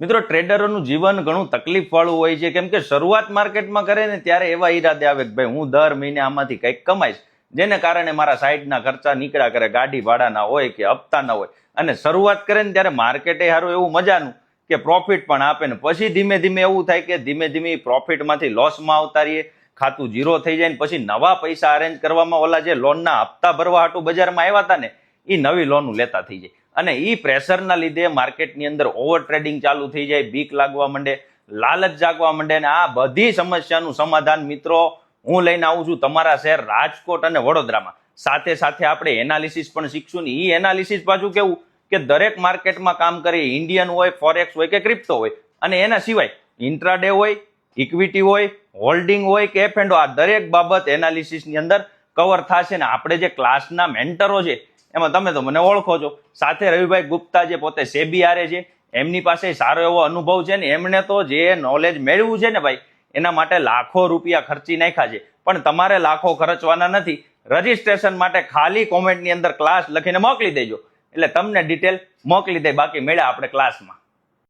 મિત્રો, ટ્રેડરોનું જીવન ઘણું તકલીફ વાળું હોય છે, કેમ કે શરૂઆત માર્કેટમાં કરે ને ત્યારે એવા ઈરાદે આવે કે ભાઈ હું દર મહિને આમાંથી કંઈક કમાઈશ, જેને કારણે મારા સાઈડના ખર્ચા નીકળ્યા કરે, ગાડી ભાડાના હોય કે હપ્તાના હોય. અને શરૂઆત કરે ને ત્યારે માર્કેટે સારું એવું મજાનું કે પ્રોફિટ પણ આપે ને પછી ધીમે ધીમે એવું થાય કે ધીમે ધીમે પ્રોફિટમાંથી લોસમાં આવતા રહીએ, ખાતું ઝીરો થઈ જાય ને પછી નવા પૈસા અરેન્જ કરવામાં ઓલા જે લોનના હપ્તા ભરવા હાટું બજારમાં આવ્યા હતા ને એ નવી લોન લેતા થઈ જાય. અને એ પ્રેશરના લીધે માર્કેટની અંદર ઓવર ટ્રેડિંગ ચાલુ થઈ જાય, બીક લાગવા માંડે, લાલચ જાગવા માંડે. અને આ બધી સમસ્યાનું સમાધાન મિત્રો હું લઈને આવું છું તમારા શહેર રાજકોટ અને વડોદરામાં. સાથે સાથે આપણે એનાલિસિસ પણ શીખશું ને એ એનાલિસિસ પાછું કેવું કે દરેક માર્કેટમાં કામ કરીએ, ઇન્ડિયન હોય, ફોરેક્સ હોય કે ક્રિપ્ટો હોય, અને એના સિવાય ઇન્ટ્રાડે હોય, ઇક્વિટી હોય, હોલ્ડિંગ હોય કે એફ એન્ડ આ દરેક બાબત એનાલિસિસની અંદર કવર થશે. ને આપણે જે ક્લાસના મેન્ટરો છે એમાં તમે તો મને ઓળખો છો, સાથે રવિભાઈ ગુપ્તા જે પોતે સેબી આરે છે, એમની પાસે સારો એવો અનુભવ છે ને એમણે તો જે નોલેજ મેળવ્યું છે ને ભાઈ એના માટે લાખો રૂપિયા ખર્ચી નાખ્યા છે. પણ તમારે લાખો ખર્ચવાના નથી. રજીસ્ટ્રેશન માટે ખાલી કોમેન્ટની અંદર ક્લાસ લખીને મોકલી દેજો એટલે તમને ડિટેલ મોકલી દે. બાકી મળ્યા આપણે ક્લાસમાં.